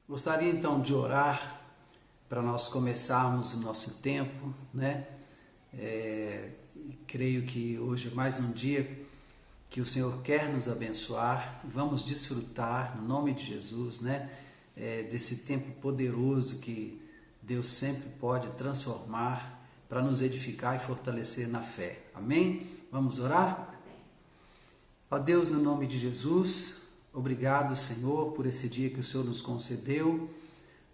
Gostaria então de orar para nós começarmos o nosso tempo, né? Creio que hoje é mais um dia que o Senhor quer nos abençoar. Vamos desfrutar, no nome de Jesus, né? Desse tempo poderoso que Deus sempre pode transformar para nos edificar e fortalecer na fé. Amém? Vamos orar? Ó Deus, no nome de Jesus, obrigado, Senhor, por esse dia que o Senhor nos concedeu.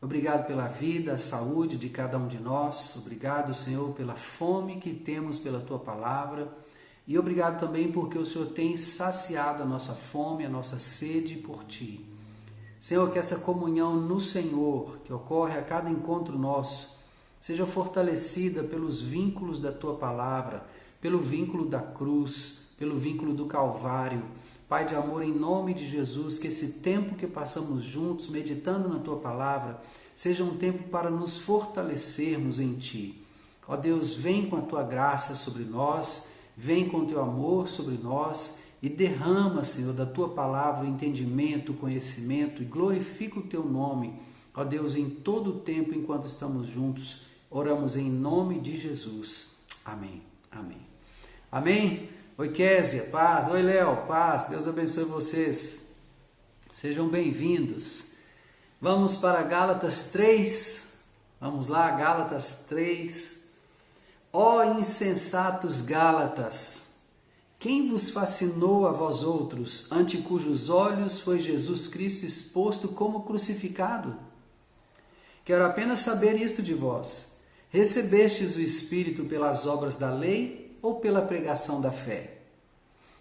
Obrigado pela vida, a saúde de cada um de nós. Obrigado, Senhor, pela fome que temos pela Tua Palavra. E obrigado também porque o Senhor tem saciado a nossa fome, a nossa sede por Ti. Senhor, que essa comunhão no Senhor, que ocorre a cada encontro nosso, seja fortalecida pelos vínculos da Tua Palavra, pelo vínculo da cruz, pelo vínculo do Calvário. Pai de amor, em nome de Jesus, que esse tempo que passamos juntos, meditando na Tua Palavra, seja um tempo para nos fortalecermos em Ti. Ó Deus, vem com a Tua graça sobre nós, vem com o Teu amor sobre nós e derrama, Senhor, da Tua Palavra o entendimento, o conhecimento e glorifica o Teu nome. Ó Deus, em todo o tempo enquanto estamos juntos, oramos em nome de Jesus. Amém. Amém. Amém. Oi, Késia, paz. Oi, Léo, paz. Deus abençoe vocês. Sejam bem-vindos. Vamos para Gálatas 3. Vamos lá, Gálatas 3. Ó insensatos Gálatas, quem vos fascinou a vós outros, ante cujos olhos foi Jesus Cristo exposto como crucificado? Quero apenas saber isto de vós. Recebestes o Espírito pelas obras da lei ou pela pregação da fé?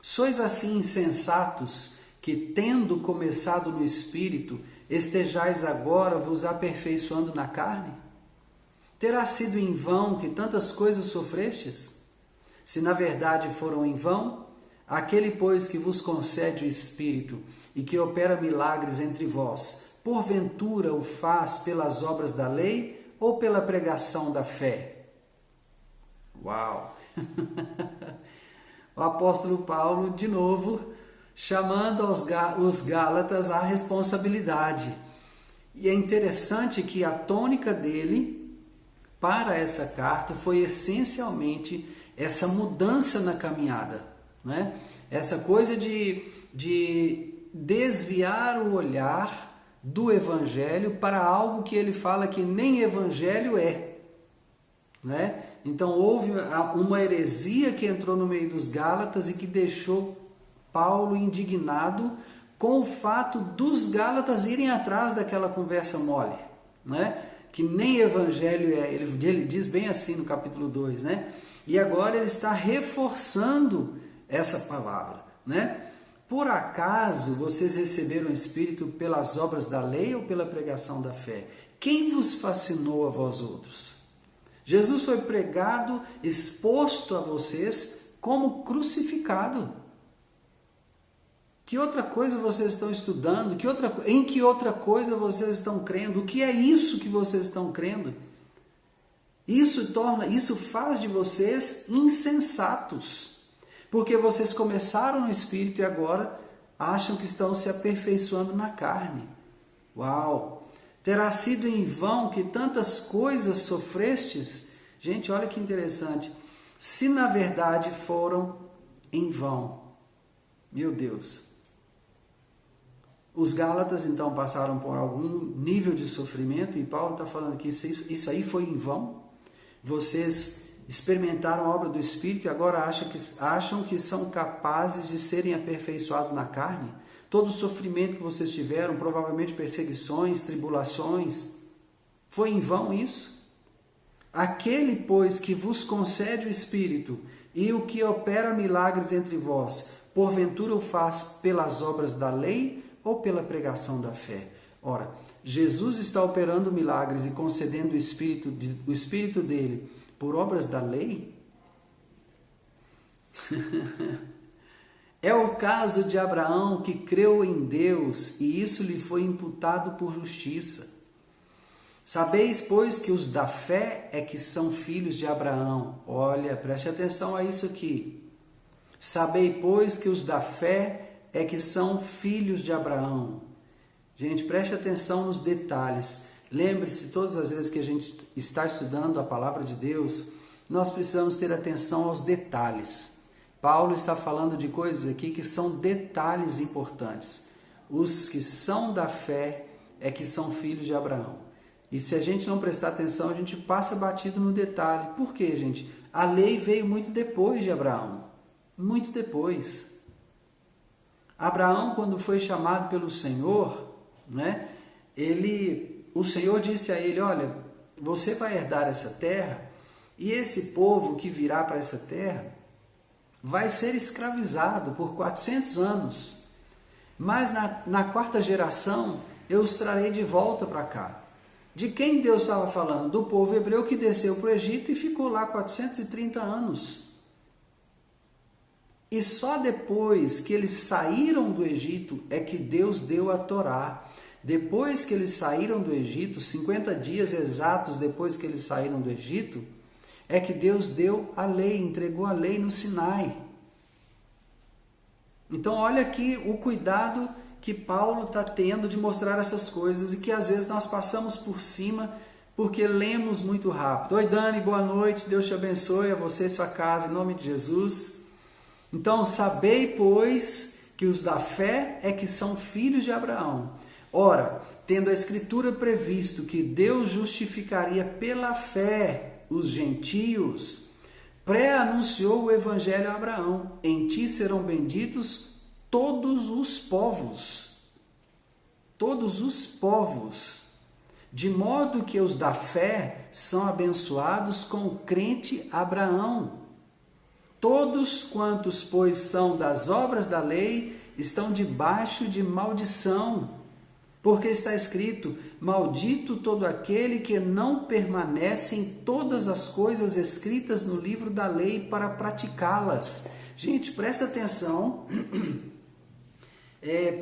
Sois assim insensatos que, tendo começado no Espírito, estejais agora vos aperfeiçoando na carne? Terá sido em vão que tantas coisas sofrestes? Se na verdade foram em vão, aquele, pois, que vos concede o Espírito e que opera milagres entre vós, porventura o faz pelas obras da lei ou pela pregação da fé? Uau! O apóstolo Paulo, de novo, chamando os Gálatas à responsabilidade. E é interessante que a tônica dele para essa carta foi essencialmente essa mudança na caminhada, né? Essa coisa de desviar o olhar do evangelho para algo que ele fala que nem evangelho é, né? Então houve uma heresia que entrou no meio dos Gálatas e que deixou Paulo indignado com o fato dos Gálatas irem atrás daquela conversa mole, né? Que nem evangelho é. Ele diz bem assim no capítulo 2, né? E agora ele está reforçando essa palavra, né? Por acaso vocês receberam o Espírito pelas obras da lei ou pela pregação da fé? Quem vos fascinou a vós outros? Jesus foi pregado, exposto a vocês como crucificado. Que outra coisa vocês estão estudando? Em que outra coisa vocês estão crendo? O que é isso que vocês estão crendo? Isso faz de vocês insensatos, porque vocês começaram no Espírito e agora acham que estão se aperfeiçoando na carne. Uau! Terá sido em vão que tantas coisas sofrestes? Gente, olha que interessante. Se na verdade foram em vão. Meu Deus. Os Gálatas então passaram por algum nível de sofrimento e Paulo está falando que isso aí foi em vão. Vocês experimentaram a obra do Espírito e agora acham que são capazes de serem aperfeiçoados na carne? Todo o sofrimento que vocês tiveram, provavelmente perseguições, tribulações, foi em vão isso? Aquele, pois, que vos concede o Espírito e o que opera milagres entre vós, porventura o faz pelas obras da lei ou pela pregação da fé? Ora, Jesus está operando milagres e concedendo o Espírito dele por obras da lei? É o caso de Abraão, que creu em Deus e isso lhe foi imputado por justiça. Sabeis, pois, que os da fé é que são filhos de Abraão. Olha, preste atenção a isso aqui. Sabei, pois, que os da fé é que são filhos de Abraão. Gente, preste atenção nos detalhes. Lembre-se, todas as vezes que a gente está estudando a palavra de Deus, nós precisamos ter atenção aos detalhes. Paulo está falando de coisas aqui que são detalhes importantes. Os que são da fé é que são filhos de Abraão. E se a gente não prestar atenção, a gente passa batido no detalhe. Por quê, gente? A lei veio muito depois de Abraão. Muito depois. Abraão, quando foi chamado pelo Senhor, né, o Senhor disse a ele, olha, você vai herdar essa terra, e esse povo que virá para essa terra vai ser escravizado por 400 anos. Mas na quarta geração, eu os trarei de volta para cá. De quem Deus estava falando? Do povo hebreu que desceu para o Egito e ficou lá 430 anos. E só depois que eles saíram do Egito é que Deus deu a Torá. Depois que eles saíram do Egito, 50 dias exatos depois que eles saíram do Egito, é que Deus deu a lei, entregou a lei no Sinai. Então olha aqui o cuidado que Paulo está tendo de mostrar essas coisas e que às vezes nós passamos por cima porque lemos muito rápido. Oi Dani, boa noite, Deus te abençoe, a você e sua casa, em nome de Jesus. Então, sabei, pois, que os da fé é que são filhos de Abraão. Ora, tendo a Escritura previsto que Deus justificaria pela fé os gentios, pré-anunciou o Evangelho a Abraão. Em ti serão benditos todos os povos. Todos os povos. De modo que os da fé são abençoados com o crente Abraão. Todos quantos, pois, são das obras da lei, estão debaixo de maldição. Porque está escrito, maldito todo aquele que não permanece em todas as coisas escritas no livro da lei para praticá-las. Gente, presta atenção,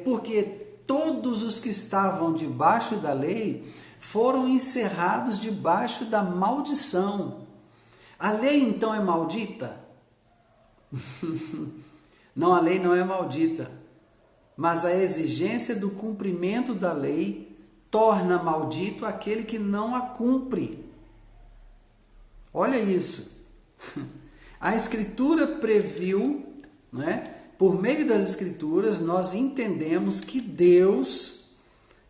porque todos os que estavam debaixo da lei foram encerrados debaixo da maldição. A lei então é maldita? Não, a lei não é maldita, mas a exigência do cumprimento da lei torna maldito aquele que não a cumpre. Olha isso. A Escritura previu, né? Por meio das Escrituras, nós entendemos que Deus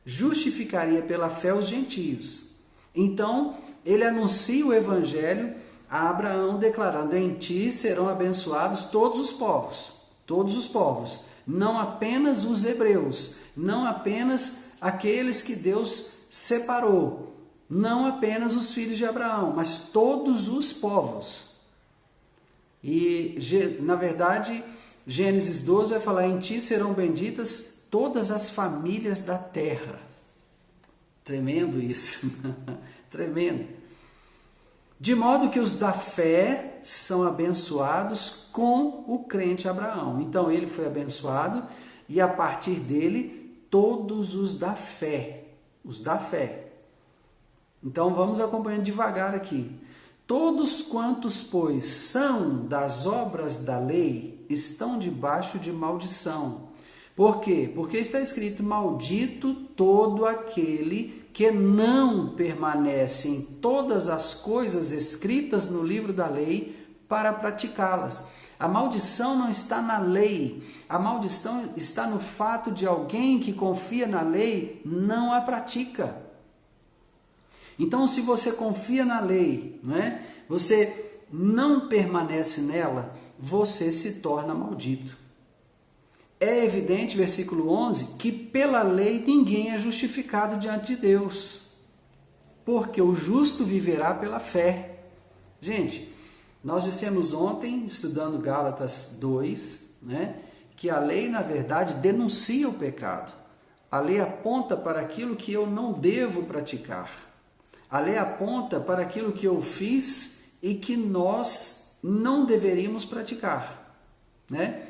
justificaria pela fé os gentios. Então, ele anuncia o Evangelho a Abraão, declarando, em ti serão abençoados todos os povos, não apenas os hebreus, não apenas aqueles que Deus separou, não apenas os filhos de Abraão, mas todos os povos. E, na verdade, Gênesis 12 vai falar, em ti serão benditas todas as famílias da terra. Tremendo isso, tremendo. De modo que os da fé são abençoados com o crente Abraão. Então ele foi abençoado e a partir dele todos os da fé. Os da fé. Então vamos acompanhando devagar aqui. Todos quantos, pois, são das obras da lei, estão debaixo de maldição. Por quê? Porque está escrito, maldito todo aquele que não permanece em todas as coisas escritas no livro da lei para praticá-las. A maldição não está na lei, a maldição está no fato de alguém que confia na lei não a pratica. Então, se você confia na lei, né, você não permanece nela, você se torna maldito. É evidente, versículo 11, que pela lei ninguém é justificado diante de Deus, porque o justo viverá pela fé. Gente, nós dissemos ontem, estudando Gálatas 2, né, que a lei, na verdade, denuncia o pecado. A lei aponta para aquilo que eu não devo praticar. A lei aponta para aquilo que eu fiz e que nós não deveríamos praticar, né?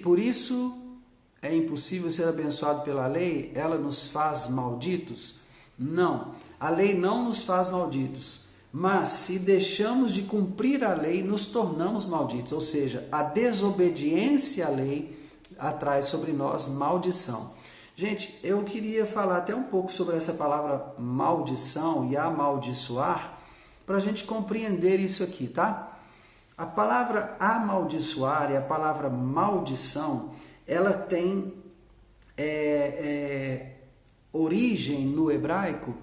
Por isso é impossível ser abençoado pela lei, ela nos faz malditos? Não, a lei não nos faz malditos, mas se deixamos de cumprir a lei, nos tornamos malditos, ou seja, a desobediência à lei, atrai sobre nós maldição. Gente, eu queria falar até um pouco sobre essa palavra maldição e amaldiçoar, para a gente compreender isso aqui, tá? A palavra amaldiçoar e a palavra maldição, ela tem origem no hebraico,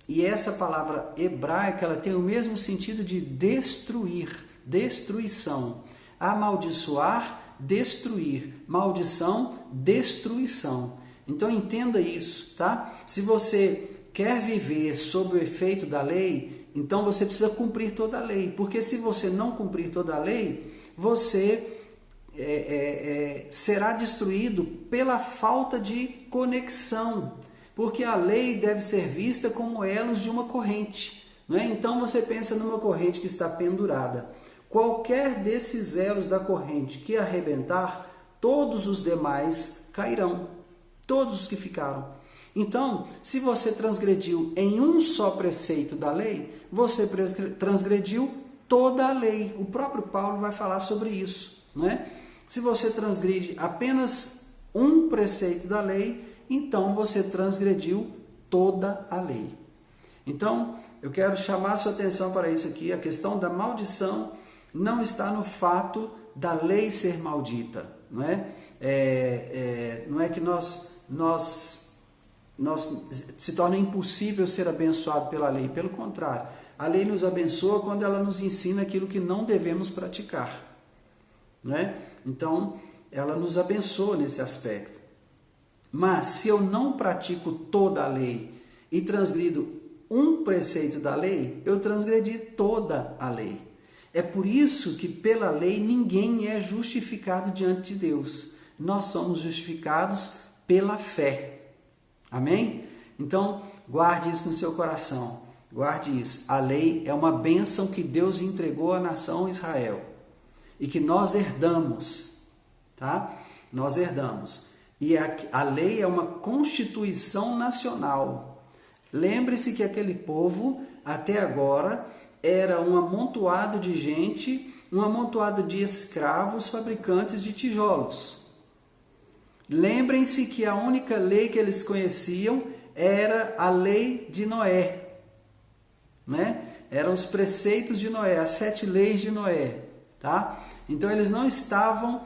e essa palavra hebraica ela tem o mesmo sentido de destruir, destruição. Amaldiçoar, destruir. Maldição, destruição. Então entenda isso, tá? Se você quer viver sob o efeito da lei, então você precisa cumprir toda a lei. Porque se você não cumprir toda a lei, você será destruído pela falta de conexão. Porque a lei deve ser vista como elos de uma corrente. Não é? Então você pensa numa corrente que está pendurada. Qualquer desses elos da corrente que arrebentar, todos os demais cairão. Todos os que ficaram. Então, se você transgrediu em um só preceito da lei, você transgrediu toda a lei. O próprio Paulo vai falar sobre isso. Não é? Se você transgride apenas um preceito da lei, então você transgrediu toda a lei. Então, eu quero chamar a sua atenção para isso aqui. A questão da maldição não está no fato da lei ser maldita. Não é, não é que nós se torna impossível ser abençoado pela lei. Pelo contrário, a lei nos abençoa quando ela nos ensina aquilo que não devemos praticar. Não é? Então, ela nos abençoa nesse aspecto. Mas se eu não pratico toda a lei e transgrido um preceito da lei, eu transgredi toda a lei. É por isso que pela lei ninguém é justificado diante de Deus. Nós somos justificados pela fé. Amém? Então, guarde isso no seu coração. Guarde isso. A lei é uma bênção que Deus entregou à nação Israel. E que nós herdamos. Tá? Nós herdamos. E a lei é uma constituição nacional. Lembre-se que aquele povo, até agora, era um amontoado de gente, um amontoado de escravos fabricantes de tijolos. Lembrem-se que a única lei que eles conheciam era a lei de Noé. Né? Eram os preceitos de Noé, as 7 leis de Noé. Tá? Então eles não estavam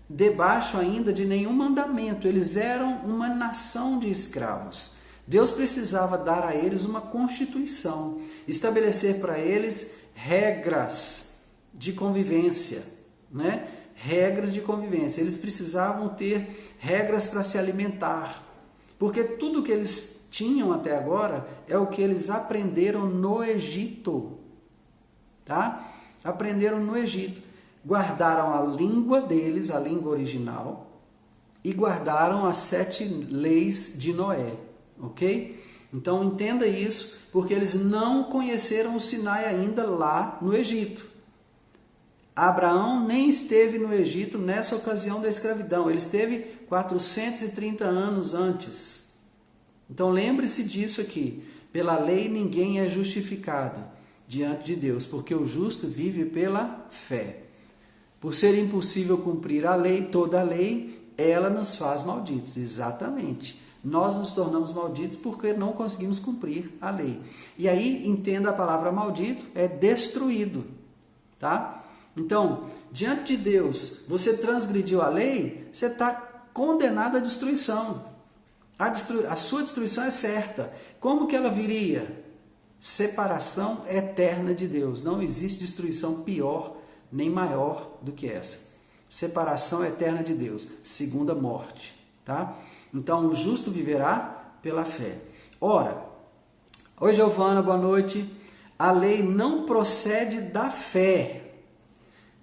debaixo ainda de nenhum mandamento. Eles eram uma nação de escravos. Deus precisava dar a eles uma constituição, estabelecer para eles regras de convivência, né? Regras de convivência. Eles precisavam ter regras para se alimentar, porque tudo que eles tinham até agora é o que eles aprenderam no Egito, tá? Aprenderam no Egito. Guardaram a língua deles, a língua original, e guardaram as 7 leis de Noé, ok? Então entenda isso, porque eles não conheceram o Sinai ainda lá no Egito. Abraão nem esteve no Egito nessa ocasião da escravidão, ele esteve 430 anos antes. Então lembre-se disso aqui, pela lei ninguém é justificado diante de Deus, porque o justo vive pela fé. Por ser impossível cumprir a lei, toda a lei, ela nos faz malditos. Exatamente. Nós nos tornamos malditos porque não conseguimos cumprir a lei. E aí, entenda a palavra maldito, é destruído. Tá? Então, diante de Deus, você transgrediu a lei, você está condenado à destruição. A sua destruição é certa. Como que ela viria? Separação eterna de Deus. Não existe destruição pior nem maior do que essa. Separação eterna de Deus, segunda morte, tá? Então, o justo viverá pela fé. Ora, oi Giovana, boa noite. A lei não procede da fé,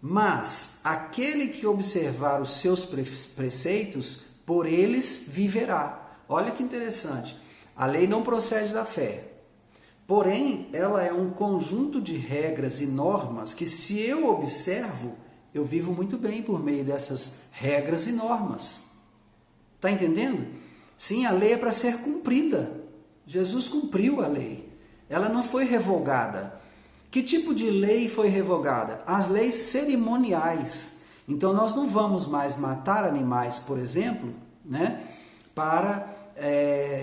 mas aquele que observar os seus preceitos, por eles viverá. Olha que interessante. A lei não procede da fé. Porém, ela é um conjunto de regras e normas que, se eu observo, eu vivo muito bem por meio dessas regras e normas. Está entendendo? Sim, a lei é para ser cumprida. Jesus cumpriu a lei. Ela não foi revogada. Que tipo de lei foi revogada? As leis cerimoniais. Então nós não vamos mais matar animais, por exemplo, né, para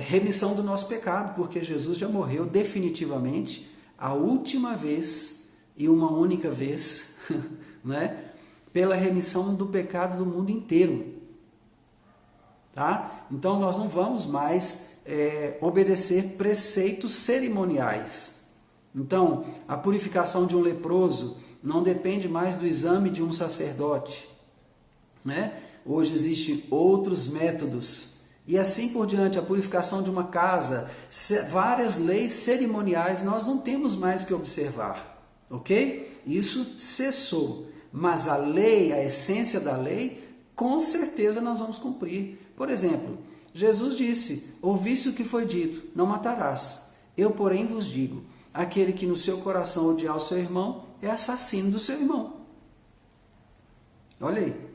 remissão do nosso pecado, porque Jesus já morreu definitivamente a última vez e uma única vez, né, pela remissão do pecado do mundo inteiro. Tá? Então nós não vamos mais obedecer preceitos cerimoniais. Então, a purificação de um leproso não depende mais do exame de um sacerdote, né? Hoje existem outros métodos. E assim por diante, a purificação de uma casa, várias leis cerimoniais nós não temos mais que observar, ok? Isso cessou. Mas a lei, a essência da lei, com certeza nós vamos cumprir. Por exemplo, Jesus disse, ouviste o que foi dito, não matarás. Eu, porém, vos digo, aquele que no seu coração odiar o seu irmão é assassino do seu irmão. Olha aí.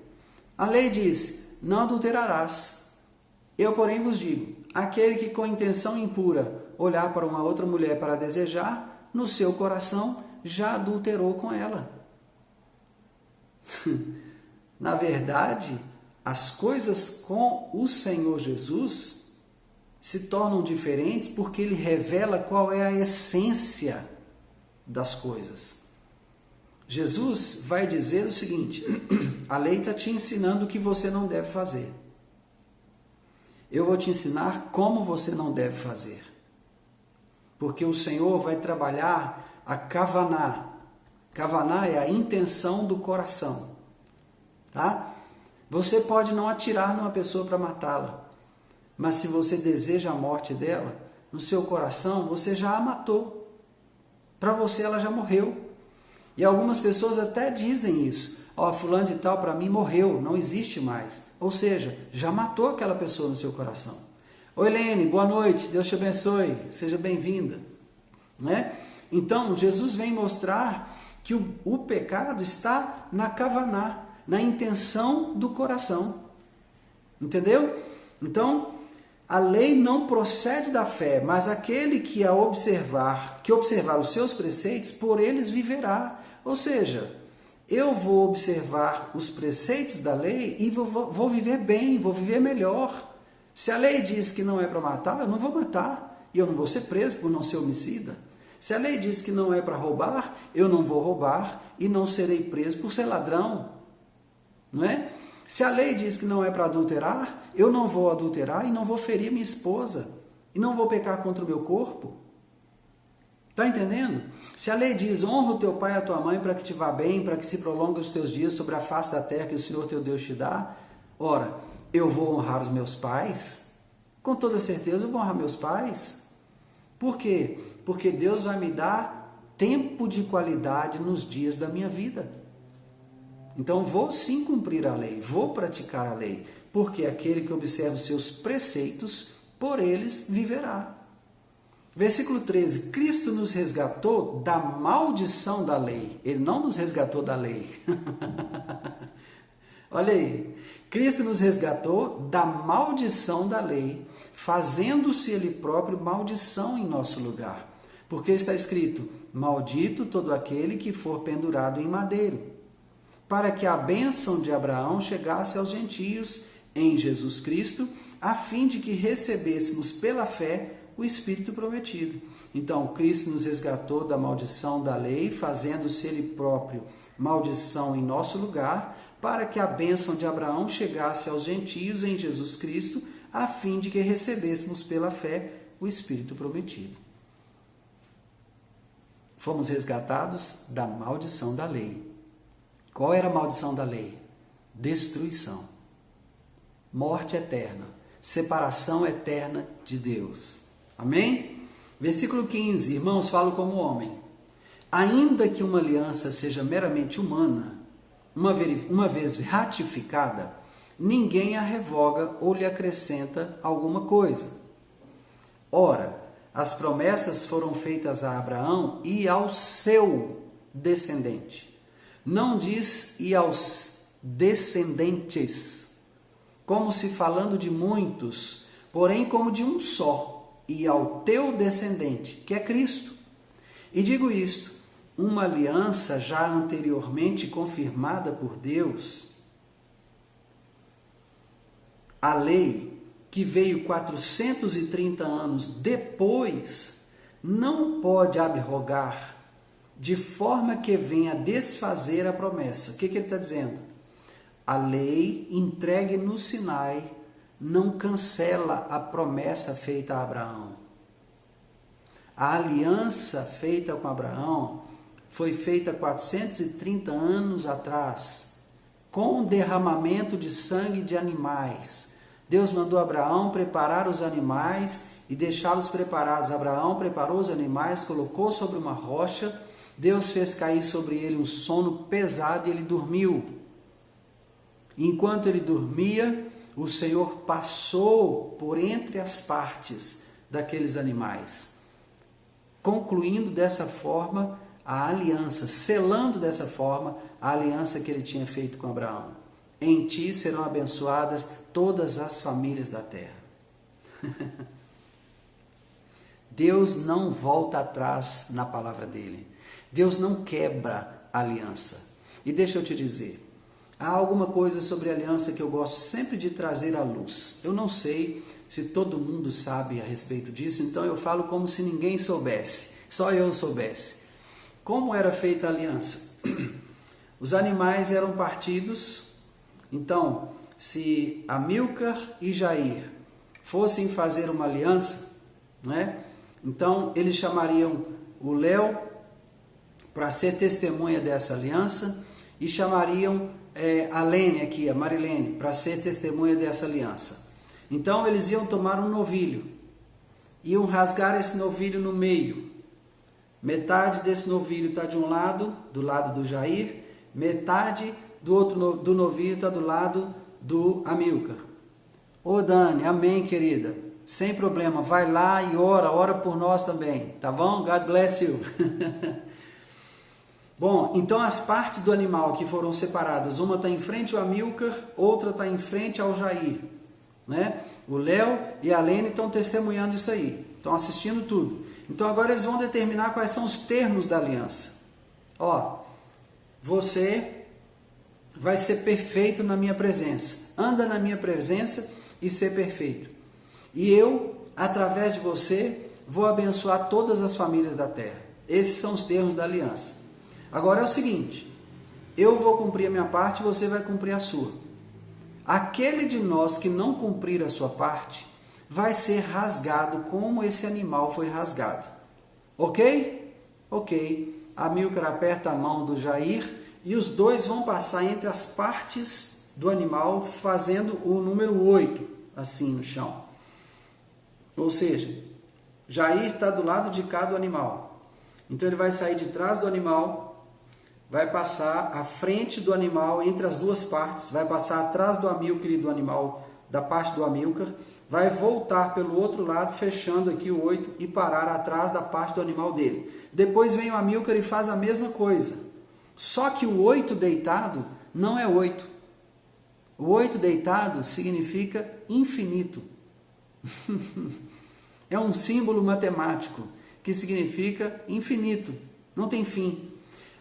A lei diz, não adulterarás. Eu, porém, vos digo, aquele que com intenção impura olhar para uma outra mulher para desejar, no seu coração já adulterou com ela. Na verdade, as coisas com o Senhor Jesus se tornam diferentes porque Ele revela qual é a essência das coisas. Jesus vai dizer o seguinte, a lei está te ensinando o que você não deve fazer. Eu vou te ensinar como você não deve fazer. Porque o Senhor vai trabalhar a kavaná. Kavaná é a intenção do coração. Tá? Você pode não atirar numa pessoa para matá-la. Mas se você deseja a morte dela, no seu coração você já a matou. Para você ela já morreu. E algumas pessoas até dizem isso. Ó, fulano de tal para mim morreu, não existe mais. Ou seja, já matou aquela pessoa no seu coração. Oi, Helene, boa noite, Deus te abençoe, seja bem-vinda. Né? Então, Jesus vem mostrar que o pecado está na kavaná, na intenção do coração. Entendeu? Então, a lei não procede da fé, mas aquele que observar os seus preceitos, por eles viverá. Ou seja, eu vou observar os preceitos da lei e vou viver bem, vou viver melhor. Se a lei diz que não é para matar, eu não vou matar. E eu não vou ser preso por não ser homicida. Se a lei diz que não é para roubar, eu não vou roubar e não serei preso por ser ladrão. Não é? Se a lei diz que não é para adulterar, eu não vou adulterar e não vou ferir minha esposa. E não vou pecar contra o meu corpo. Está entendendo? Se a lei diz, honra o teu pai e a tua mãe para que te vá bem, para que se prolongue os teus dias sobre a face da terra que o Senhor teu Deus te dá, ora, eu vou honrar os meus pais? Com toda certeza eu vou honrar meus pais. Por quê? Porque Deus vai me dar tempo de qualidade nos dias da minha vida. Então vou sim cumprir a lei, vou praticar a lei, porque aquele que observa os seus preceitos, por eles viverá. Versículo 13, Cristo nos resgatou da maldição da lei. Ele não nos resgatou da lei. Olha aí, Cristo nos resgatou da maldição da lei, fazendo-se Ele próprio maldição em nosso lugar. Porque está escrito, maldito todo aquele que for pendurado em madeiro, para que a bênção de Abraão chegasse aos gentios em Jesus Cristo, a fim de que recebêssemos pela fé o Espírito prometido. Então, Cristo nos resgatou da maldição da lei, fazendo-se Ele próprio maldição em nosso lugar, para que a bênção de Abraão chegasse aos gentios em Jesus Cristo, a fim de que recebêssemos pela fé o Espírito prometido. Fomos resgatados da maldição da lei. Qual era a maldição da lei? Destruição, morte eterna, separação eterna de Deus. Amém? Versículo 15, irmãos, falo como homem. Ainda que uma aliança seja meramente humana, uma vez ratificada, ninguém a revoga ou lhe acrescenta alguma coisa. Ora, as promessas foram feitas a Abraão e ao seu descendente. Não diz e aos descendentes, como se falando de muitos, porém como de um só, e ao teu descendente, que é Cristo. E digo isto, uma aliança já anteriormente confirmada por Deus, a lei que veio 430 anos depois não pode abrogar de forma que venha desfazer a promessa. O que ele está dizendo? A lei entregue no Sinai não cancela a promessa feita a Abraão. A aliança feita com Abraão foi feita 430 anos atrás, com derramamento de sangue de animais. Deus mandou Abraão preparar os animais e deixá-los preparados. Abraão preparou os animais, colocou sobre uma rocha. Deus fez cair sobre ele um sono pesado e ele dormiu. Enquanto ele dormia, o Senhor passou por entre as partes daqueles animais, concluindo dessa forma a aliança, selando dessa forma a aliança que ele tinha feito com Abraão. Em ti serão abençoadas todas as famílias da terra. Deus não volta atrás na palavra dele. Deus não quebra a aliança. E deixa eu te dizer, há alguma coisa sobre a aliança que eu gosto sempre de trazer à luz. Eu não sei se todo mundo sabe a respeito disso, então eu falo como se ninguém soubesse, só eu soubesse. Como era feita a aliança? Os animais eram partidos, então, se Amílcar e Jair fossem fazer uma aliança, né? Então eles chamariam o Léo para ser testemunha dessa aliança e chamariam a Lene aqui, a Marilene, para ser testemunha dessa aliança. Então eles iam tomar um novilho, iam rasgar esse novilho no meio. Metade desse novilho está de um lado, do lado do Jair, metade do novilho está do lado do Amílcar. Ô Dani, amém, querida. Sem problema, vai lá e ora por nós também, tá bom? God bless you. Bom, então as partes do animal que foram separadas, uma está em frente ao Amílcar, outra está em frente ao Jair, né? O Léo e a Lene estão testemunhando isso aí, estão assistindo tudo. Então agora eles vão determinar quais são os termos da aliança. Ó, você vai ser perfeito na minha presença, anda na minha presença e ser perfeito. E eu, através de você, vou abençoar todas as famílias da terra. Esses são os termos da aliança. Agora é o seguinte, eu vou cumprir a minha parte e você vai cumprir a sua. Aquele de nós que não cumprir a sua parte, vai ser rasgado como esse animal foi rasgado. Ok? Ok. Amílcar aperta a mão do Jair e os dois vão passar entre as partes do animal, fazendo o número 8, assim no chão. Ou seja, Jair está do lado de cá do animal. Então ele vai sair de trás do animal, vai passar à frente do animal, entre as duas partes, vai passar atrás do Amílcar e do animal, da parte do Amílcar, vai voltar pelo outro lado, fechando aqui o 8 e parar atrás da parte do animal dele. Depois vem o Amílcar e faz a mesma coisa. Só que o 8 deitado não é 8. O 8 deitado significa infinito. É um símbolo matemático que significa infinito, não tem fim.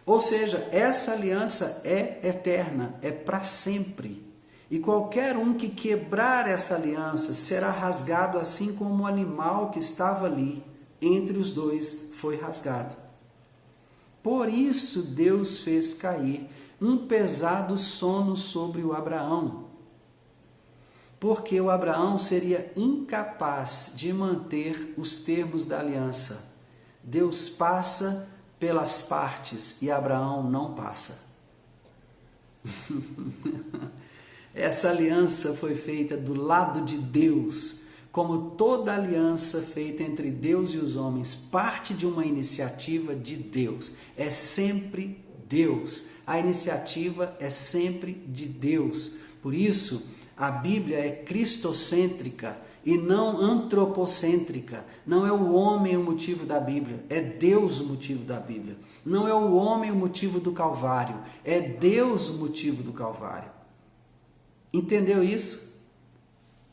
Ou seja, essa aliança é eterna, é para sempre. E qualquer um que quebrar essa aliança será rasgado assim como o animal que estava ali, entre os dois, foi rasgado. Por isso Deus fez cair um pesado sono sobre o Abraão. Porque o Abraão seria incapaz de manter os termos da aliança. Deus passa pelas partes e Abraão não passa. Essa aliança foi feita do lado de Deus, como toda aliança feita entre Deus e os homens, parte de uma iniciativa de Deus. É sempre Deus. A iniciativa é sempre de Deus. Por isso, a Bíblia é cristocêntrica e não antropocêntrica. Não é o homem o motivo da Bíblia, é Deus o motivo da Bíblia. Não é o homem o motivo do Calvário, é Deus o motivo do Calvário. Entendeu isso?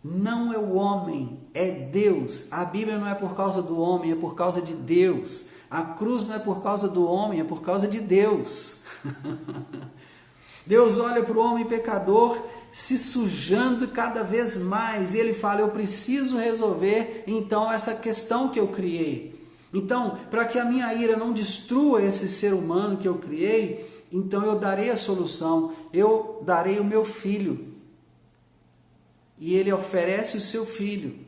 Não é o homem, é Deus. A Bíblia não é por causa do homem, é por causa de Deus. A cruz não é por causa do homem, é por causa de Deus. Deus olha para o homem pecador se sujando cada vez mais, e ele fala, eu preciso resolver então essa questão que eu criei. Então, para que a minha ira não destrua esse ser humano que eu criei, então eu darei a solução, eu darei o meu filho. E ele oferece o seu filho.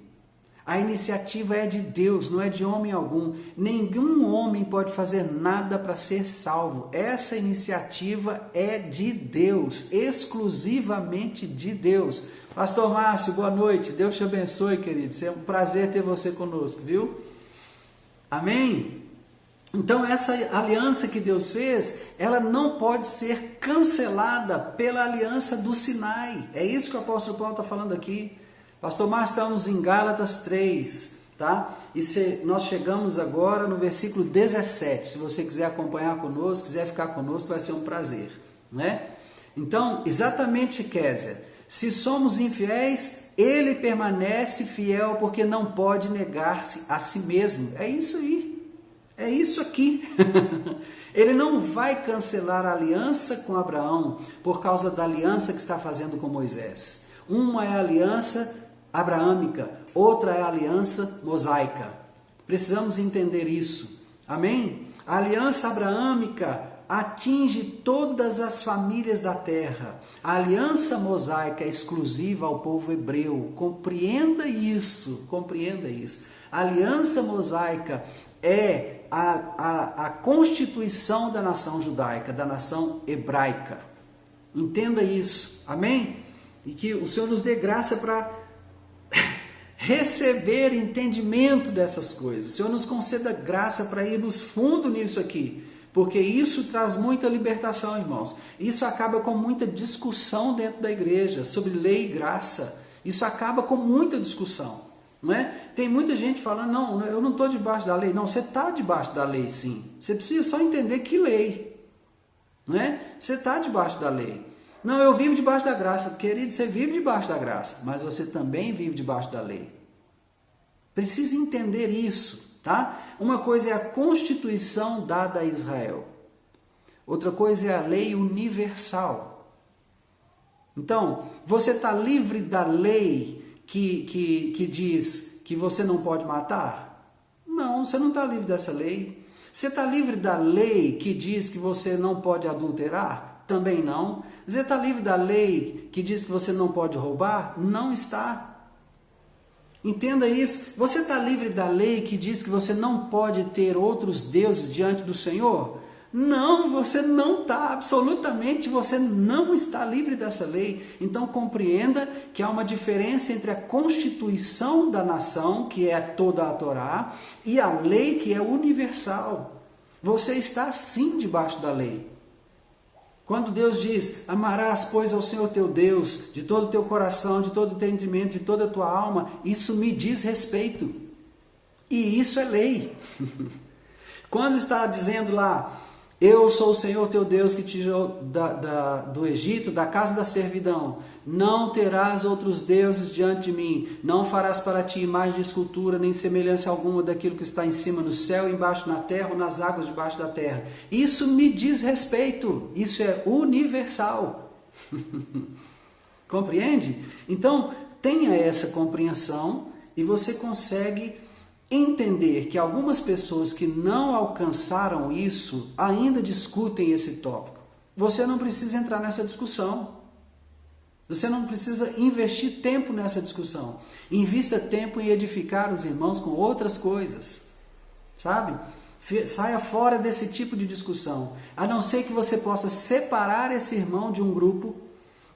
A iniciativa é de Deus, não é de homem algum. Nenhum homem pode fazer nada para ser salvo. Essa iniciativa é de Deus, exclusivamente de Deus. Pastor Márcio, boa noite. Deus te abençoe, querido. É um prazer ter você conosco, viu? Amém? Então, essa aliança que Deus fez, ela não pode ser cancelada pela aliança do Sinai. É isso que o apóstolo Paulo está falando aqui. Pastor Márcio, estamos em Gálatas 3, tá? E nós chegamos agora no versículo 17. Se você quiser acompanhar conosco, quiser ficar conosco, vai ser um prazer, né? Então, exatamente, Kézia, se somos infiéis, ele permanece fiel porque não pode negar-se a si mesmo. É isso aí, é isso aqui. Ele não vai cancelar a aliança com Abraão por causa da aliança que está fazendo com Moisés. Uma é a aliança abraâmica, outra é a aliança mosaica. Precisamos entender isso. Amém? A aliança abraâmica atinge todas as famílias da terra. A aliança mosaica é exclusiva ao povo hebreu. Compreenda isso, compreenda isso. A aliança mosaica é a constituição da nação judaica, da nação hebraica. Entenda isso. Amém? E que o Senhor nos dê graça para receber entendimento dessas coisas. O Senhor nos conceda graça para irmos fundo nisso aqui, porque isso traz muita libertação, irmãos. Isso acaba com muita discussão dentro da igreja sobre lei e graça. Isso acaba com muita discussão, não é? Tem muita gente falando, não, eu não estou debaixo da lei. Não, você está debaixo da lei, sim. Você precisa só entender que lei, não é? Você está debaixo da lei. Não, eu vivo debaixo da graça. Querido, você vive debaixo da graça, mas você também vive debaixo da lei. Precisa entender isso, tá? Uma coisa é a constituição dada a Israel. Outra coisa é a lei universal. Então, você está livre da lei que diz que você não pode matar? Não, você não está livre dessa lei. Você está livre da lei que diz que você não pode adulterar? Também não. Você está livre da lei que diz que você não pode roubar? Não está. Entenda isso. Você está livre da lei que diz que você não pode ter outros deuses diante do Senhor? Não, você não está. Absolutamente você não está livre dessa lei. Então compreenda que há uma diferença entre a constituição da nação, que é toda a Torá, e a lei que é universal. Você está sim debaixo da lei. Quando Deus diz, amarás, pois, ao Senhor teu Deus, de todo o teu coração, de todo o entendimento, de toda a tua alma, isso me diz respeito. E isso é lei. Quando está dizendo lá, eu sou o Senhor teu Deus que te tirou do Egito, da casa da servidão, não terás outros deuses diante de mim, não farás para ti imagem de escultura, nem semelhança alguma daquilo que está em cima no céu, embaixo na terra ou nas águas debaixo da terra. Isso me diz respeito, isso é universal. Compreende? Então, tenha essa compreensão e você consegue entender que algumas pessoas que não alcançaram isso ainda discutem esse tópico. Você não precisa entrar nessa discussão. Você não precisa investir tempo nessa discussão. Invista tempo em edificar os irmãos com outras coisas. Sabe? Saia fora desse tipo de discussão. A não ser que você possa separar esse irmão de um grupo,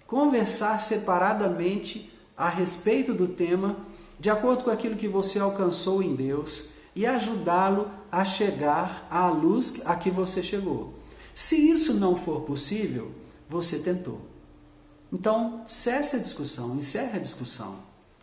conversar separadamente a respeito do tema, de acordo com aquilo que você alcançou em Deus, e ajudá-lo a chegar à luz a que você chegou. Se isso não for possível, você tentou. Então, cesse a discussão, encerre a discussão.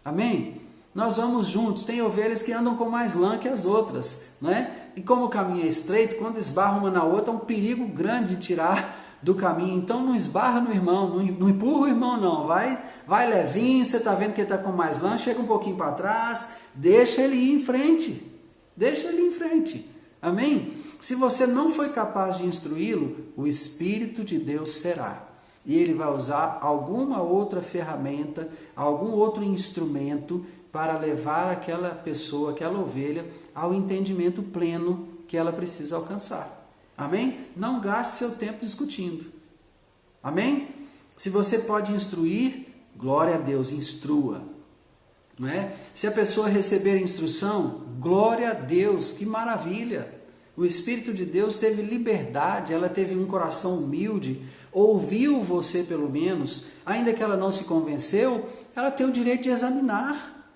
Amém? Nós vamos juntos. Tem ovelhas que andam com mais lã que as outras, não é? E como o caminho é estreito, quando esbarra uma na outra, é um perigo grande de tirar do caminho. Então, não esbarra no irmão, não empurra o irmão, não. Vai levinho, você está vendo que ele está com mais lã, chega um pouquinho para trás, deixa ele ir em frente. Deixa ele ir em frente. Amém? Se você não foi capaz de instruí-lo, o Espírito de Deus será. E ele vai usar alguma outra ferramenta, algum outro instrumento para levar aquela pessoa, aquela ovelha, ao entendimento pleno que ela precisa alcançar. Amém? Não gaste seu tempo discutindo. Amém? Se você pode instruir, glória a Deus, instrua. Não é? Se a pessoa receber instrução, glória a Deus, que maravilha. O Espírito de Deus teve liberdade, ela teve um coração humilde, ouviu você pelo menos, ainda que ela não se convenceu, ela tem o direito de examinar.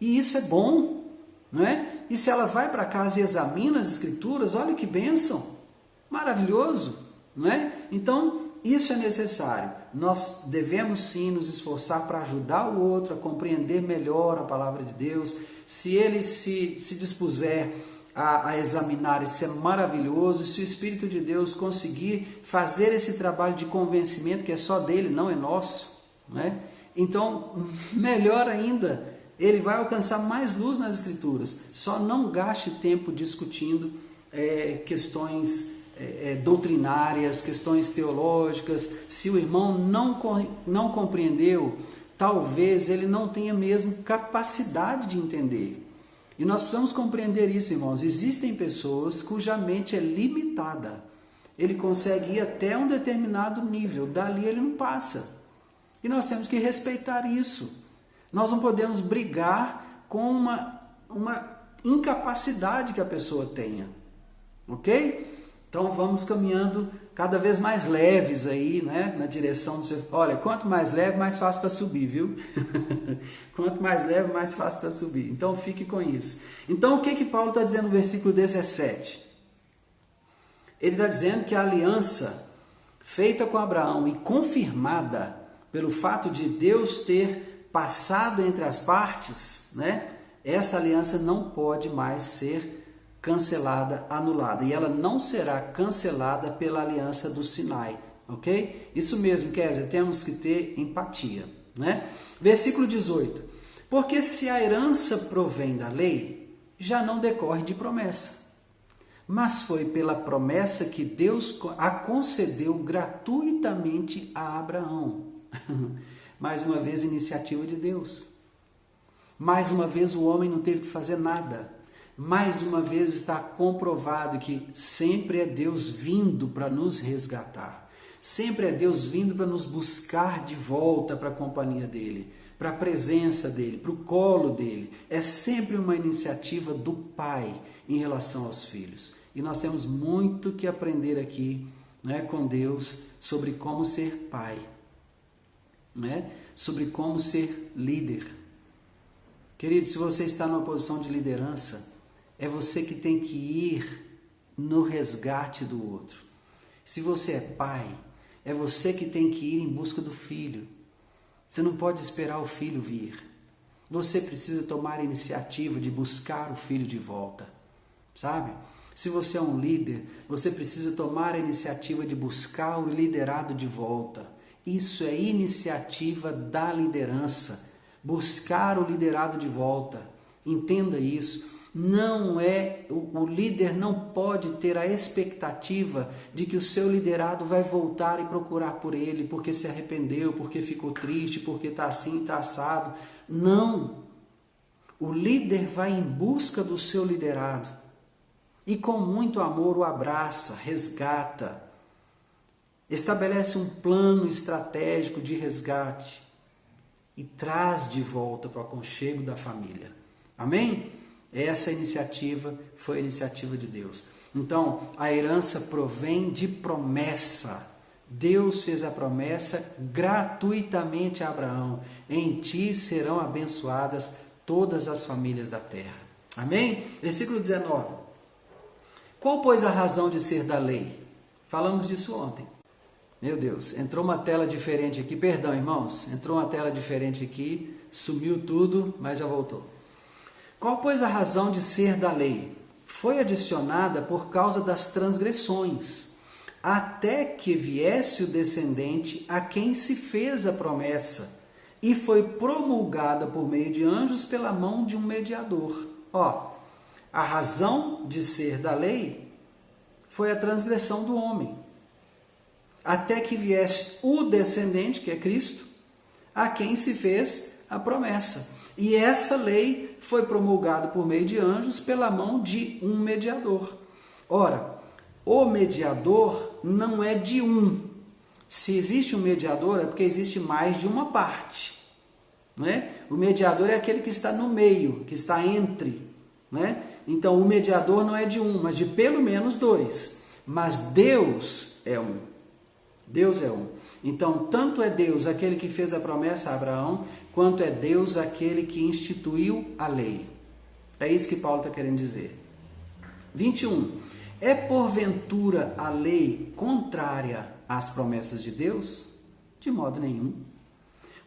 E isso é bom, não é? E se ela vai para casa e examina as Escrituras, olha que bênção, maravilhoso, não é? Então, isso é necessário. Nós devemos sim nos esforçar para ajudar o outro a compreender melhor a palavra de Deus. Se ele se dispuser a examinar, isso é maravilhoso. Se o Espírito de Deus conseguir fazer esse trabalho de convencimento, que é só dele, não é nosso, né? Então, melhor ainda, ele vai alcançar mais luz nas Escrituras. Só não gaste tempo discutindo questões doutrinárias, questões teológicas. Se o irmão não compreendeu, talvez ele não tenha mesmo capacidade de entender. E nós precisamos compreender isso, irmãos. Existem pessoas cuja mente é limitada. Ele consegue ir até um determinado nível, dali ele não passa. E nós temos que respeitar isso. Nós não podemos brigar com uma incapacidade que a pessoa tenha. Ok? Então vamos caminhando cada vez mais leves aí, né? Na direção do seu... Olha, quanto mais leve, mais fácil para subir, viu? Quanto mais leve, mais fácil para subir. Então fique com isso. Então o que Paulo está dizendo no versículo 17? Ele está dizendo que a aliança feita com Abraão e confirmada pelo fato de Deus ter passado entre as partes, né? Essa aliança não pode mais ser cancelada, anulada. E ela não será cancelada pela aliança do Sinai. Ok? Isso mesmo, Kézia, temos que ter empatia. Né? Versículo 18. Porque se a herança provém da lei, já não decorre de promessa. Mas foi pela promessa que Deus a concedeu gratuitamente a Abraão. Mais uma vez, iniciativa de Deus. Mais uma vez, o homem não teve que fazer nada. Mais uma vez está comprovado que sempre é Deus vindo para nos resgatar. Sempre é Deus vindo para nos buscar de volta para a companhia dele, para a presença dele, para o colo dele. É sempre uma iniciativa do Pai em relação aos filhos. E nós temos muito que aprender aqui, né, com Deus sobre como ser pai, né, sobre como ser líder. Querido, se você está numa posição de liderança, é você que tem que ir no resgate do outro. Se você é pai, é você que tem que ir em busca do filho. Você não pode esperar o filho vir. Você precisa tomar a iniciativa de buscar o filho de volta. Sabe? Se você é um líder, você precisa tomar a iniciativa de buscar o liderado de volta. Isso é iniciativa da liderança. Buscar o liderado de volta. Entenda isso. Não é, o líder não pode ter a expectativa de que o seu liderado vai voltar e procurar por ele porque se arrependeu, porque ficou triste, porque está assim, está assado. Não. O líder vai em busca do seu liderado e com muito amor o abraça, resgata, estabelece um plano estratégico de resgate e traz de volta para o aconchego da família. Amém? Essa iniciativa foi a iniciativa de Deus. Então, a herança provém de promessa. Deus fez a promessa gratuitamente a Abraão. Em ti serão abençoadas todas as famílias da terra. Amém? Versículo 19. Qual, pois, a razão de ser da lei? Falamos disso ontem. Meu Deus, entrou uma tela diferente aqui. Perdão, irmãos. Entrou uma tela diferente aqui. Sumiu tudo, mas já voltou. Qual, pois, a razão de ser da lei? Foi adicionada por causa das transgressões, até que viesse o descendente a quem se fez a promessa, e foi promulgada por meio de anjos pela mão de um mediador. A razão de ser da lei foi a transgressão do homem, até que viesse o descendente, que é Cristo, a quem se fez a promessa. E essa lei foi promulgada por meio de anjos pela mão de um mediador. Ora, o mediador não é de um. Se existe um mediador, é porque existe mais de uma parte. Não é? O mediador é aquele que está no meio, que está entre. Não é? Então, o mediador não é de um, mas de pelo menos dois. Mas Deus é um. Deus é um. Então, tanto é Deus aquele que fez a promessa a Abraão, quanto é Deus aquele que instituiu a lei. É isso que Paulo está querendo dizer. 21. É porventura a lei contrária às promessas de Deus? De modo nenhum.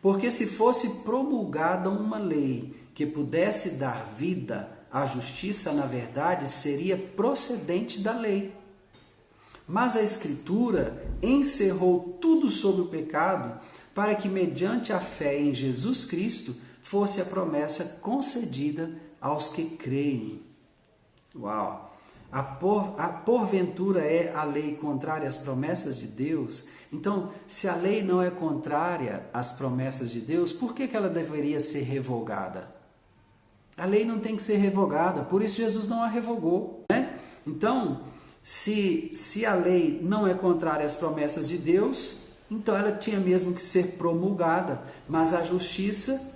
Porque se fosse promulgada uma lei que pudesse dar vida à justiça, na verdade, seria procedente da lei. Mas a Escritura encerrou tudo sobre o pecado para que, mediante a fé em Jesus Cristo, fosse a promessa concedida aos que creem. Uau! A porventura é a lei contrária às promessas de Deus? Então, se a lei não é contrária às promessas de Deus, por que ela deveria ser revogada? A lei não tem que ser revogada, por isso Jesus não a revogou, né? Então, se a lei não é contrária às promessas de Deus, então ela tinha mesmo que ser promulgada, mas a justiça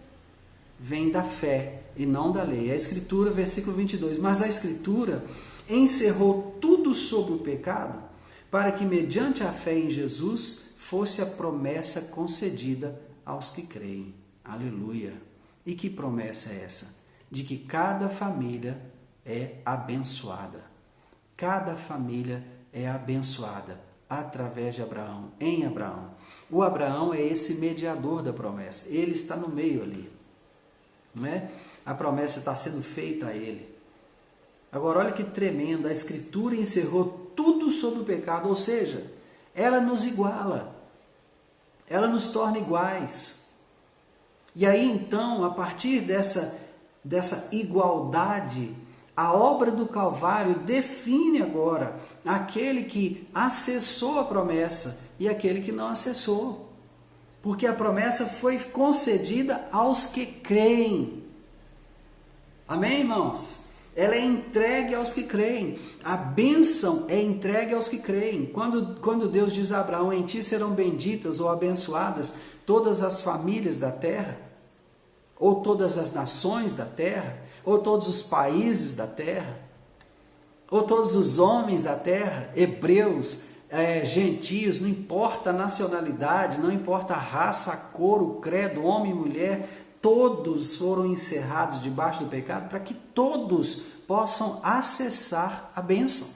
vem da fé e não da lei. A Escritura, versículo 22, mas a Escritura encerrou tudo sobre o pecado, para que mediante a fé em Jesus fosse a promessa concedida aos que creem. Aleluia! E que promessa é essa? De que cada família é abençoada. Cada família é abençoada através de Abraão, em Abraão. O Abraão é esse mediador da promessa. Ele está no meio ali. Não é? A promessa está sendo feita a ele. Agora, olha que tremendo. A Escritura encerrou tudo sobre o pecado, ou seja, ela nos iguala. Ela nos torna iguais. E aí, então, a partir dessa igualdade, a obra do Calvário define agora aquele que acessou a promessa e aquele que não acessou. Porque a promessa foi concedida aos que creem. Amém, irmãos? Ela é entregue aos que creem. A bênção é entregue aos que creem. Quando Deus diz a Abraão, em ti serão benditas ou abençoadas todas as famílias da terra, ou todas as nações da terra, ou todos os países da terra, ou todos os homens da terra, hebreus, gentios, não importa a nacionalidade, não importa a raça, a cor, o credo, homem e mulher, todos foram encerrados debaixo do pecado para que todos possam acessar a bênção.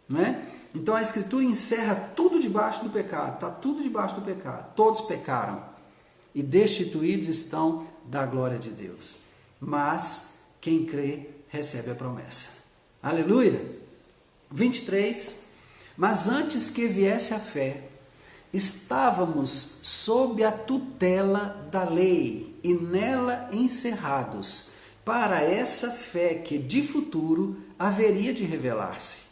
Não é? Então a Escritura encerra tudo debaixo do pecado, está tudo debaixo do pecado, todos pecaram e destituídos estão da glória de Deus. Mas quem crê recebe a promessa. Aleluia! 23. Mas antes que viesse a fé, estávamos sob a tutela da lei e nela encerrados, para essa fé que de futuro haveria de revelar-se.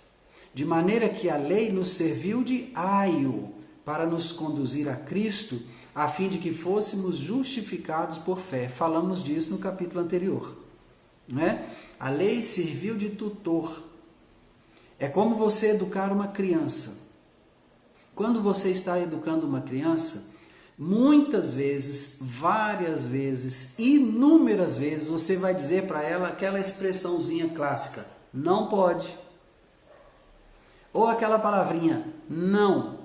De maneira que a lei nos serviu de aio para nos conduzir a Cristo, a fim de que fôssemos justificados por fé. Falamos disso no capítulo anterior. Não é? A lei serviu de tutor. É como você educar uma criança. Quando você está educando uma criança, muitas vezes, várias vezes, inúmeras vezes, você vai dizer para ela aquela expressãozinha clássica, não pode. Ou aquela palavrinha, não.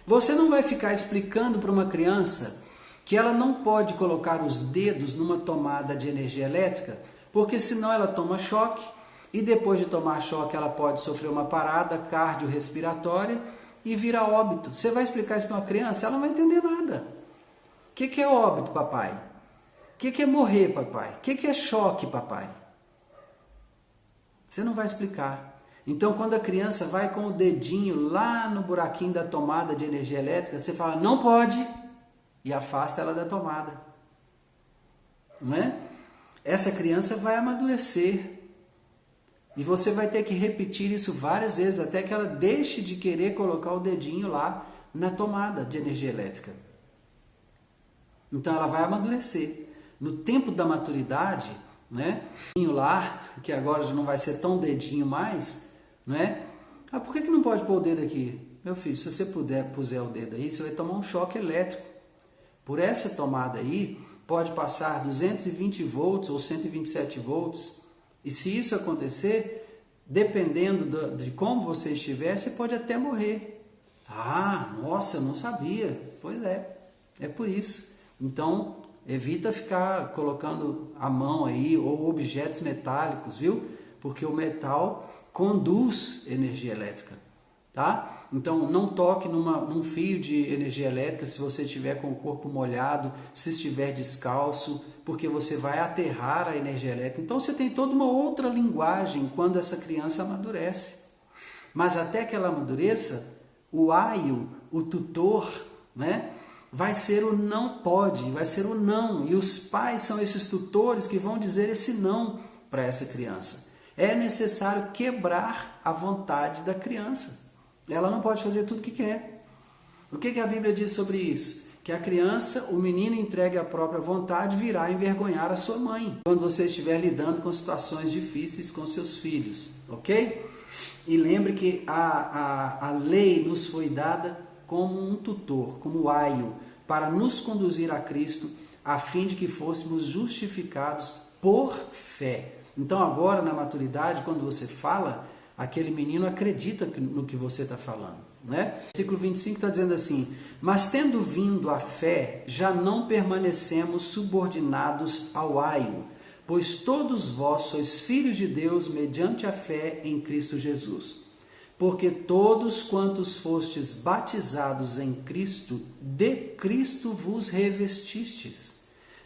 Você não vai ficar explicando para uma criança que ela não pode colocar os dedos numa tomada de energia elétrica, porque senão ela toma choque, e depois de tomar choque ela pode sofrer uma parada cardiorrespiratória e vir a óbito. Você vai explicar isso para uma criança, ela não vai entender nada. O que é óbito, papai? O que é morrer, papai? O que é choque, papai? Você não vai explicar. Então, quando a criança vai com o dedinho lá no buraquinho da tomada de energia elétrica, você fala, não pode, e afasta ela da tomada. Não é? essa criança vai amadurecer. E você vai ter que repetir isso várias vezes, até que ela deixe de querer colocar o dedinho lá na tomada de energia elétrica. Então ela vai amadurecer. No tempo da maturidade, né? Lá, que agora já não vai ser tão dedinho mais, né? Ah, por que não pode pôr o dedo aqui? Meu filho, se você puser o dedo aí, você vai tomar um choque elétrico. Por essa tomada aí, pode passar 220 volts ou 127 volts. E se isso acontecer, dependendo de como você estiver, você pode até morrer. Ah, nossa, eu não sabia. Pois é por isso. Então, evita ficar colocando a mão aí ou objetos metálicos, viu? Porque o metal conduz energia elétrica, tá? Então, não toque num fio de energia elétrica se você estiver com o corpo molhado, se estiver descalço, porque você vai aterrar a energia elétrica. Então, você tem toda uma outra linguagem quando essa criança amadurece. Mas até que ela amadureça, o aio, o tutor, né? Vai ser o não pode, vai ser o não. E os pais são esses tutores que vão dizer esse não para essa criança. É necessário quebrar a vontade da criança. Ela não pode fazer tudo o que quer. O que a Bíblia diz sobre isso? Que a criança, o menino entregue à própria vontade, virá envergonhar a sua mãe. Quando você estiver lidando com situações difíceis com seus filhos, ok? E lembre que a lei nos foi dada como um tutor, como aio, para nos conduzir a Cristo, a fim de que fôssemos justificados por fé. Então agora, na maturidade, quando você fala, aquele menino acredita no que você está falando, né? Versículo 25 está dizendo assim: mas tendo vindo a fé, já não permanecemos subordinados ao aio, pois todos vós sois filhos de Deus mediante a fé em Cristo Jesus. Porque todos quantos fostes batizados em Cristo, de Cristo vos revestistes.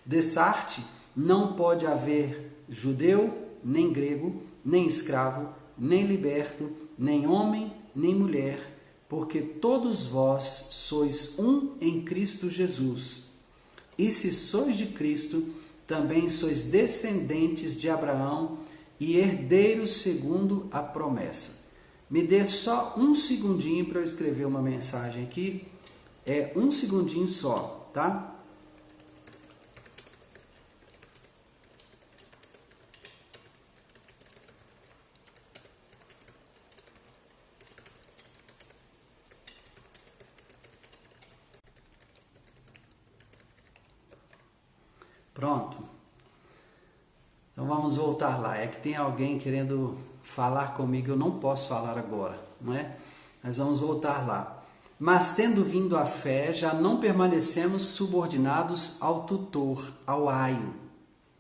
Dessarte não pode haver judeu, nem grego, nem escravo, nem liberto, nem homem, nem mulher, porque todos vós sois um em Cristo Jesus. E se sois de Cristo, também sois descendentes de Abraão e herdeiros segundo a promessa. Me dê só um segundinho para eu escrever uma mensagem aqui. É um segundinho só, tá? Pronto. Então vamos voltar lá. É que tem alguém querendo falar comigo, eu não posso falar agora, não é? Mas vamos voltar lá. Mas tendo vindo a fé, já não permanecemos subordinados ao tutor, ao aio.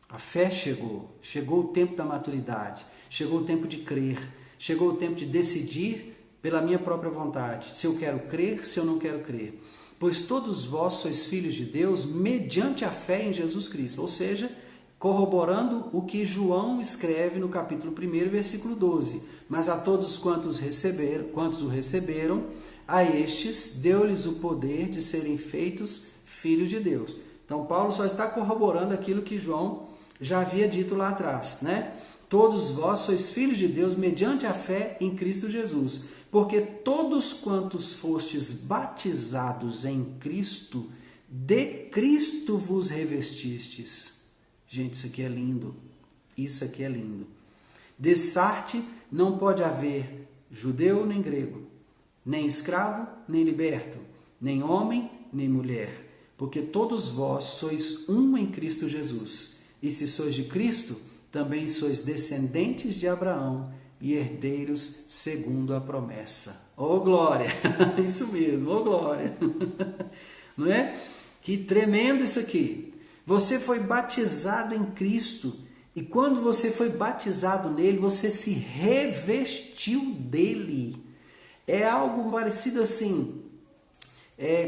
A fé chegou o tempo da maturidade, chegou o tempo de crer, chegou o tempo de decidir pela minha própria vontade, se eu quero crer, se eu não quero crer. Pois todos vós sois filhos de Deus mediante a fé em Jesus Cristo, ou seja, corroborando o que João escreve no capítulo 1, versículo 12. Mas a todos quantos o receberam, a estes deu-lhes o poder de serem feitos filhos de Deus. Então Paulo só está corroborando aquilo que João já havia dito lá atrás, né? Todos vós sois filhos de Deus mediante a fé em Cristo Jesus. Porque todos quantos fostes batizados em Cristo, de Cristo vos revestistes. Gente, isso aqui é lindo. Isso aqui é lindo. Dessarte não pode haver judeu nem grego, nem escravo nem liberto, nem homem nem mulher, porque todos vós sois um em Cristo Jesus. E se sois de Cristo, também sois descendentes de Abraão e herdeiros segundo a promessa. Oh glória! Isso mesmo, oh glória! Não é? Que tremendo isso aqui! Você foi batizado em Cristo e quando você foi batizado nele, você se revestiu dele. É algo parecido assim.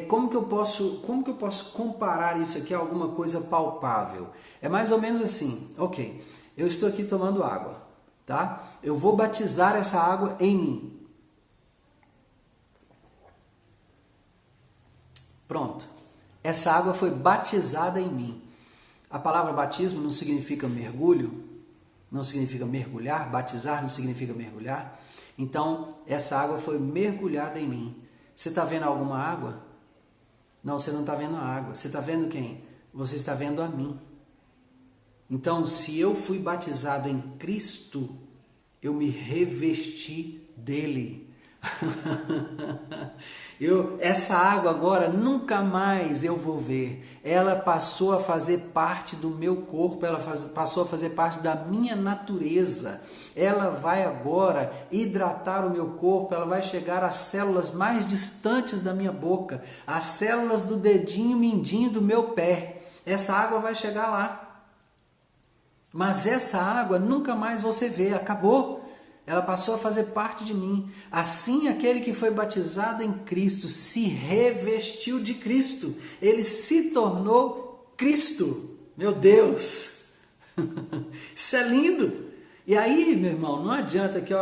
Como que eu posso comparar isso aqui a alguma coisa palpável? É mais ou menos assim. Ok, eu estou aqui tomando água, tá? Eu vou batizar essa água em mim. Pronto. Essa água foi batizada em mim. A palavra batismo não significa mergulho, não significa mergulhar, batizar não significa mergulhar. Então, essa água foi mergulhada em mim. Você está vendo alguma água? Não, você não está vendo a água. Você está vendo quem? Você está vendo a mim. Então, se eu fui batizado em Cristo, eu me revesti dele. Essa água agora nunca mais eu vou ver. Ela passou a fazer parte do meu corpo, ela passou a fazer parte da minha natureza. Ela vai agora hidratar o meu corpo, ela vai chegar às células mais distantes da minha boca, às células do dedinho mindinho do meu pé. Essa água vai chegar lá. Mas essa água nunca mais você vê, acabou. Ela passou a fazer parte de mim. Assim, aquele que foi batizado em Cristo se revestiu de Cristo. Ele se tornou Cristo. Meu Deus! Isso é lindo! E aí, meu irmão, não adianta que,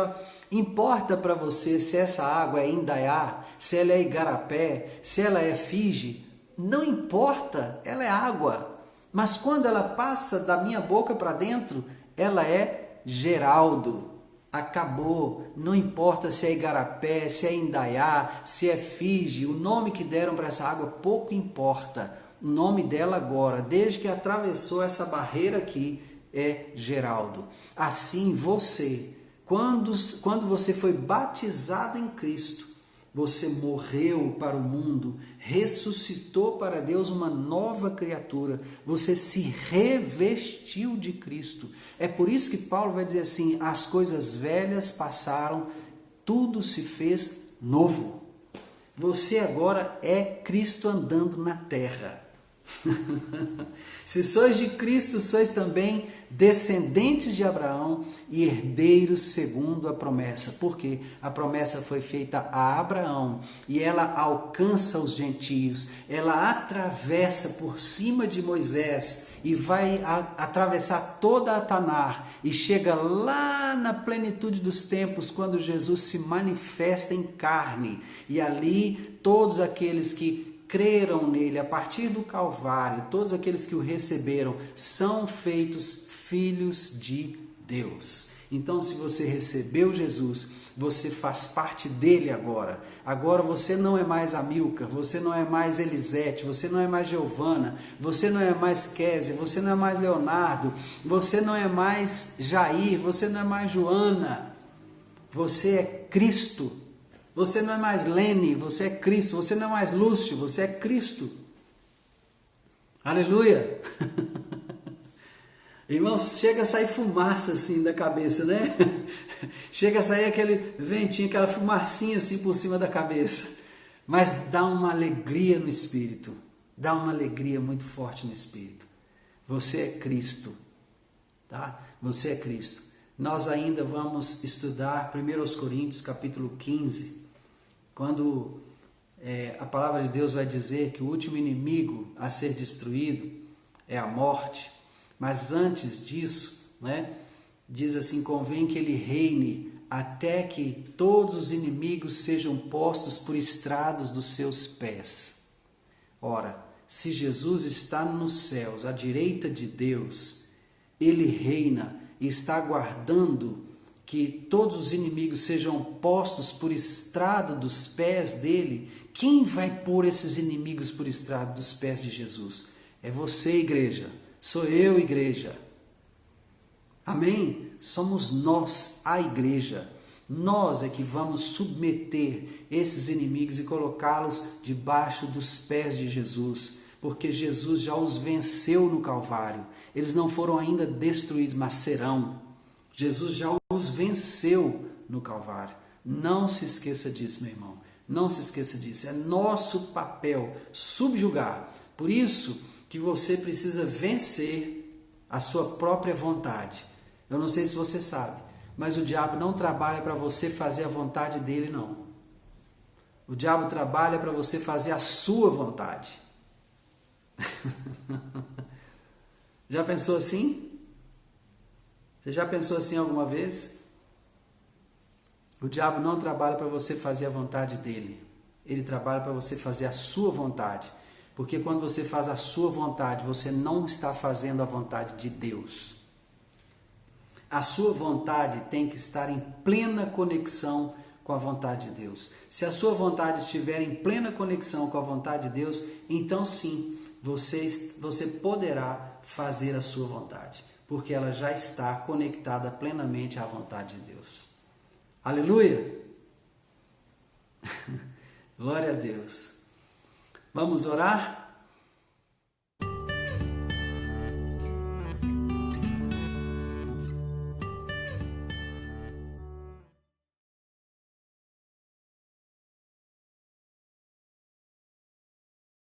importa para você se essa água é Indaiá, se ela é Igarapé, se ela é Fiji. Não importa, ela é água. Mas quando ela passa da minha boca para dentro, ela é Geraldo. Acabou, não importa se é Igarapé, se é Indaiá, se é Fiji, o nome que deram para essa água pouco importa. O nome dela agora, desde que atravessou essa barreira aqui, é Geraldo. Assim você, quando você foi batizado em Cristo, você morreu para o mundo, ressuscitou para Deus uma nova criatura. Você se revestiu de Cristo. É por isso que Paulo vai dizer assim: as coisas velhas passaram, tudo se fez novo. Você agora é Cristo andando na terra. Se sois de Cristo, sois também descendentes de Abraão e herdeiros segundo a promessa. Porque a promessa foi feita a Abraão e ela alcança os gentios, ela atravessa por cima de Moisés e vai atravessar toda a Tanar e chega lá na plenitude dos tempos, quando Jesus se manifesta em carne, e ali todos aqueles que creram nele a partir do Calvário, todos aqueles que o receberam, são feitos filhos de Deus. Então, se você recebeu Jesus, você faz parte dele agora. Agora você não é mais Amilcar, você não é mais Elisete, você não é mais Giovana, você não é mais Kézia, você não é mais Leonardo, você não é mais Jair, você não é mais Joana. Você é Cristo. Você não é mais Lene, você é Cristo. Você não é mais Lúcio, você é Cristo. Aleluia! Irmãos, chega a sair fumaça assim da cabeça, né? Chega a sair aquele ventinho, aquela fumacinha assim por cima da cabeça. Mas dá uma alegria no espírito. Dá uma alegria muito forte no espírito. Você é Cristo. Tá? Você é Cristo. Nós ainda vamos estudar 1 Coríntios capítulo 15. Quando a palavra de Deus vai dizer que o último inimigo a ser destruído é a morte, mas antes disso, né, diz assim: convém que ele reine até que todos os inimigos sejam postos por estrados dos seus pés. Ora, se Jesus está nos céus, à direita de Deus, ele reina e está aguardando que todos os inimigos sejam postos por estrado dos pés dele. Quem vai pôr esses inimigos por estrado dos pés de Jesus? É você, igreja. Sou eu, igreja. Amém? Somos nós, a igreja. Nós é que vamos submeter esses inimigos e colocá-los debaixo dos pés de Jesus, porque Jesus já os venceu no Calvário. Eles não foram ainda destruídos, mas serão. Jesus já os venceu no Calvário. Não se esqueça disso, meu irmão. Não se esqueça disso. É nosso papel subjugar. Por isso que você precisa vencer a sua própria vontade. Eu não sei se você sabe, mas o diabo não trabalha para você fazer a vontade dele, não. O diabo trabalha para você fazer a sua vontade. Já pensou assim? Você já pensou assim alguma vez? O diabo não trabalha para você fazer a vontade dele. Ele trabalha para você fazer a sua vontade. Porque quando você faz a sua vontade, você não está fazendo a vontade de Deus. A sua vontade tem que estar em plena conexão com a vontade de Deus. Se a sua vontade estiver em plena conexão com a vontade de Deus, então sim, você poderá fazer a sua vontade, porque ela já está conectada plenamente à vontade de Deus. Aleluia! Glória a Deus. Vamos orar?